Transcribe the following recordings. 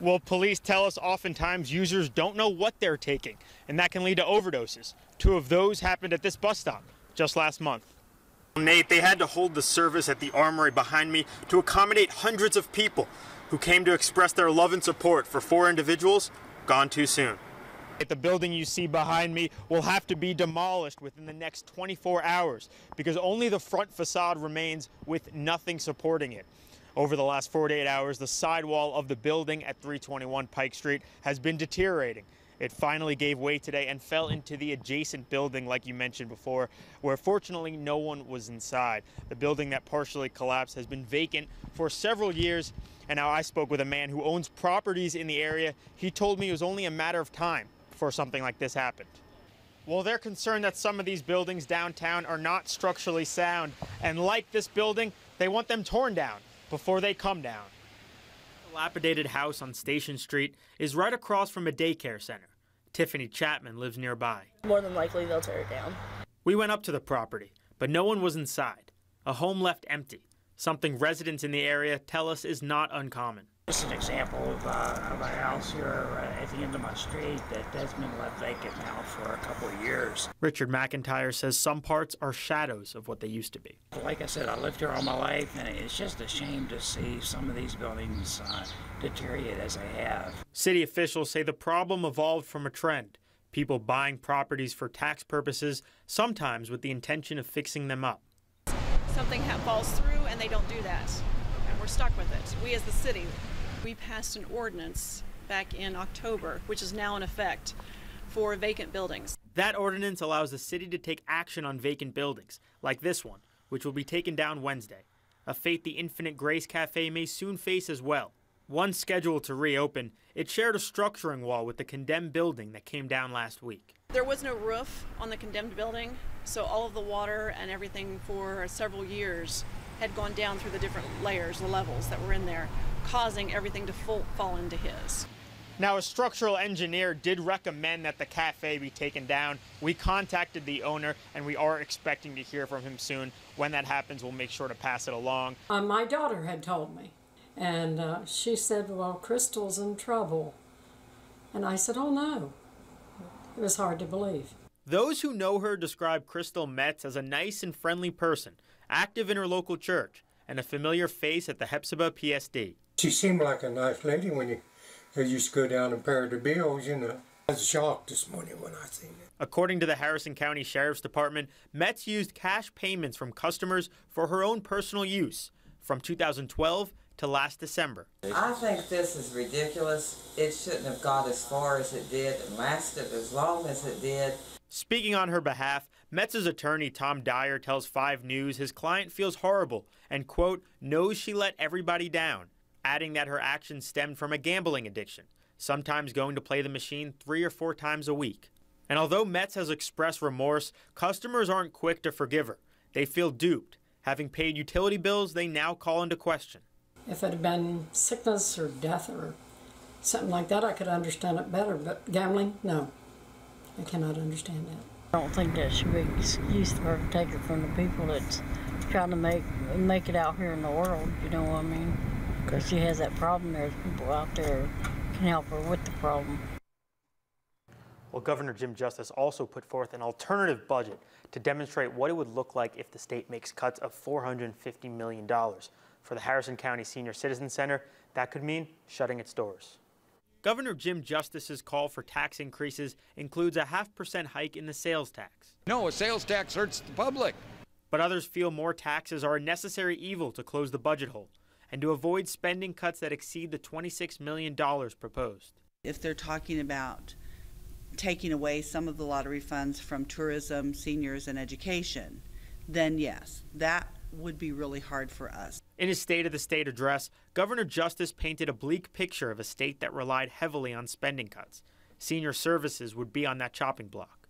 Well, police tell us oftentimes users don't know what they're taking, and that can lead to overdoses. 2 of those happened at this bus stop just last month. Nate, they had to hold the service at the Armory behind me to accommodate hundreds of people who came to express their love and support for 4 individuals gone too soon. The building you see behind me will have to be demolished within the next 24 hours because only the front facade remains with nothing supporting it. Over the last 48 hours, the sidewall of the building at 321 Pike Street has been deteriorating. It finally gave way today and fell into the adjacent building, like you mentioned before, where fortunately no one was inside. The building that partially collapsed has been vacant for several years, and now I spoke with a man who owns properties in the area. He told me it was only a matter of time before something like this happened. Well, they're concerned that some of these buildings downtown are not structurally sound, and like this building, they want them torn down before they come down. The dilapidated house on Station Street is right across from a daycare center. Tiffany Chapman lives nearby. More than likely, they'll tear it down. We went up to the property, but no one was inside. A home left empty, something residents in the area tell us is not uncommon. This is an example of a house here at the end of my street that has been left vacant now for a couple of years. Richard McIntyre says some parts are shadows of what they used to be. Like I said, I lived here all my life, and it's just a shame to see some of these buildings deteriorate as they have. City officials say the problem evolved from a trend. People buying properties for tax purposes, sometimes with the intention of fixing them up. Something falls through and they don't do that, and we're stuck with it. We as the city, we passed an ordinance back in October, which is now in effect, for vacant buildings. That ordinance allows the city to take action on vacant buildings, like this one, which will be taken down Wednesday. A fate the Infinite Grace Cafe may soon face as well. Once scheduled to reopen, it shared a structuring wall with the condemned building that came down last week. There was no roof on the condemned building, so all of the water and everything for several years had gone down through the different layers, the levels that were in there, causing everything to fall into his. Now, a structural engineer did recommend that the cafe be taken down. We contacted the owner, and we are expecting to hear from him soon. When that happens, we'll make sure to pass it along. My daughter had told me, and she said, well, Crystal's in trouble. And I said, oh, no. It was hard to believe. Those who know her describe Crystal Metz as a nice and friendly person, active in her local church, and a familiar face at the Hephzibah PSD. She seemed like a nice lady when you used to go down and pay the bills, you know. I was shocked this morning when I seen it. According to the Harrison County Sheriff's Department, Metz used cash payments from customers for her own personal use from 2012 to last December. I think this is ridiculous. It shouldn't have got as far as it did and lasted as long as it did. Speaking on her behalf, Metz's attorney Tom Dyer tells 5 News his client feels horrible and, quote, knows she let everybody down, adding that her actions stemmed from a gambling addiction, sometimes going to play the machine 3 or 4 times a week. And although Metz has expressed remorse, customers aren't quick to forgive her. They feel duped. Having paid utility bills, they now call into question. If it had been sickness or death or something like that, I could understand it better, but gambling, no. I cannot understand that. I don't think that should be an excuse for her to take it from the people that's trying to make it out here in the world, you know what I mean? Because she has that problem, there's people out there can help her with the problem. Well, Governor Jim Justice also put forth an alternative budget to demonstrate what it would look like if the state makes cuts of $450 million. For the Harrison County Senior Citizen Center, that could mean shutting its doors. Governor Jim Justice's call for tax increases includes a 0.5% hike in the sales tax. No, a sales tax hurts the public. But others feel more taxes are a necessary evil to close the budget hole and to avoid spending cuts that exceed the $26 million proposed. If they're talking about taking away some of the lottery funds from tourism, seniors, and education, then yes, that would be really hard for us. In his State of the State address, Governor Justice painted a bleak picture of a state that relied heavily on spending cuts. Senior services would be on that chopping block.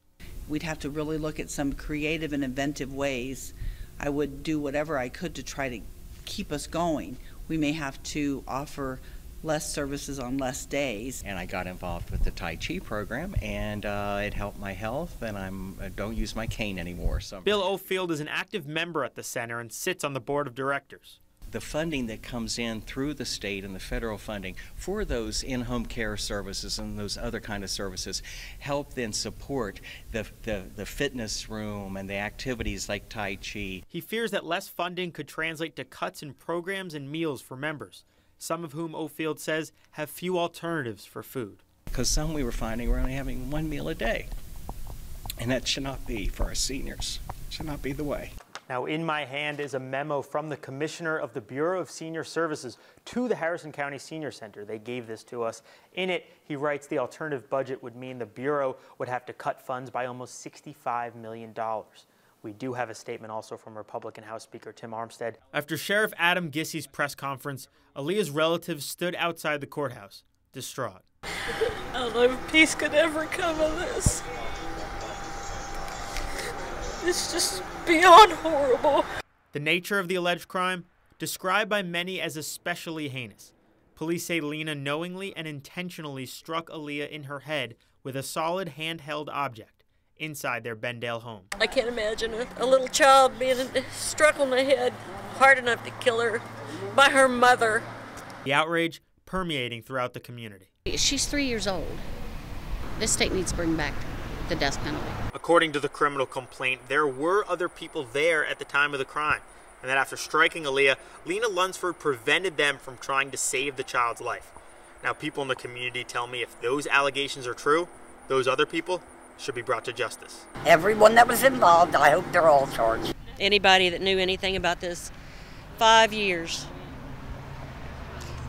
We'd have to really look at some creative and inventive ways. I would do whatever I could to try to keep us going. We may have to offer less services on less days. And I got involved with the Tai Chi program, and it helped my health, and I don't use my cane anymore. So Bill Oldfield is an active member at the center and sits on the board of directors. the funding that comes in through the state and the federal funding for those in-home care services and those other kind of services help then support the fitness room and the activities like Tai Chi. He fears that less funding could translate to cuts in programs and meals for members, some of whom Ofield says have few alternatives for food. Because some we were finding were only having one meal a day. And that should not be for our seniors. It should not be the way. Now, in my hand is a memo from the Commissioner of the Bureau of Senior Services to the Harrison County Senior Center. They gave this to us. In it, he writes the alternative budget would mean the Bureau would have to cut funds by almost $65 million. We do have a statement also from Republican House Speaker Tim Armstead. After Sheriff Adam Gissy's press conference, Aaliyah's relatives stood outside the courthouse, distraught. I don't know if peace could ever come of this. It's just beyond horrible. The nature of the alleged crime, described by many as especially heinous. Police say Lena knowingly and intentionally struck Aaliyah in her head with a solid handheld object inside their Bendale home. I can't imagine a little child being struck on the head hard enough to kill her by her mother. The outrage permeating throughout the community. She's 3 years old. This state needs to bring back the death penalty. According to the criminal complaint, there were other people there at the time of the crime, and that after striking Aaliyah, Lena Lunsford prevented them from trying to save the child's life. Now, people in the community tell me if those allegations are true, those other people should be brought to justice. Everyone that was involved, I hope they're all charged. Anybody that knew anything about this, 5 years,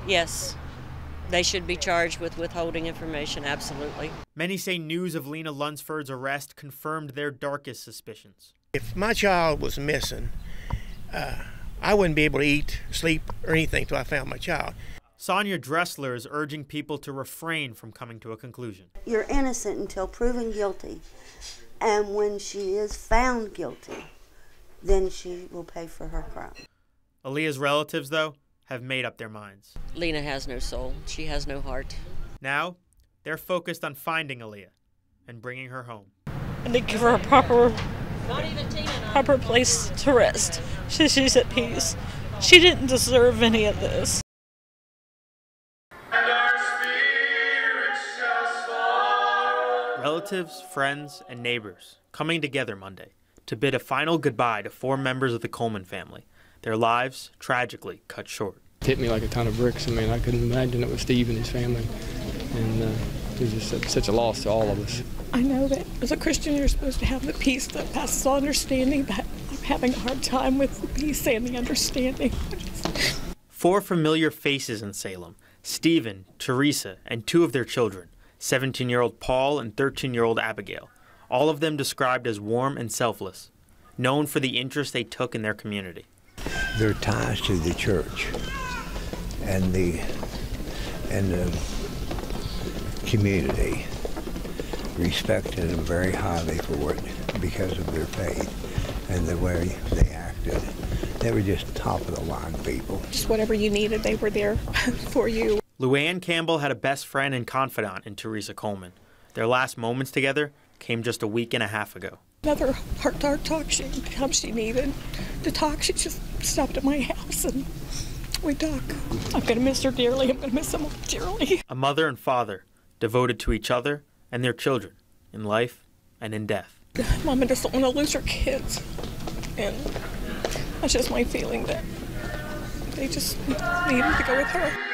yes, they should be charged with withholding information, absolutely. Many say news of Lena Lunsford's arrest confirmed their darkest suspicions. If my child was missing, I wouldn't be able to eat, sleep, or anything until I found my child. Sonia Dressler is urging people to refrain from coming to a conclusion. You're innocent until proven guilty, and when she is found guilty, then she will pay for her crime. Aaliyah's relatives, though, have made up their minds. Lena has no soul. She has no heart. Now, they're focused on finding Aaliyah and bringing her home. And to give her a proper place to rest. She's at peace. She didn't deserve any of this. Relatives, friends, and neighbors coming together Monday to bid a final goodbye to 4 members of the Coleman family. Their lives, tragically, cut short. It hit me like a ton of bricks. I mean, I couldn't imagine it was Steve and his family. And it was just such a loss to all of us. I know that as a Christian, you're supposed to have the peace that passes all understanding, but I'm having a hard time with the peace and the understanding. 4 familiar faces in Salem: Stephen, Teresa, and 2 of their children, 17-year-old Paul and 13-year-old Abigail. All of them described as warm and selfless, known for the interest they took in their community. Their ties to the church and the community respected them very highly for it because of their faith and the way they acted. They were just top of the line people. Just whatever you needed, they were there for you. Luann Campbell had a best friend and confidant in Teresa Coleman. Their last moments together came just a week and a half ago. Another heart-to-heart talk she needed to talk. She just stopped at my house and we talk. I'm going to miss her dearly. I'm going to miss them all dearly. A mother and father devoted to each other and their children in life and in death. Mama doesn't want to lose her kids. And that's just my feeling that they just needed to go with her.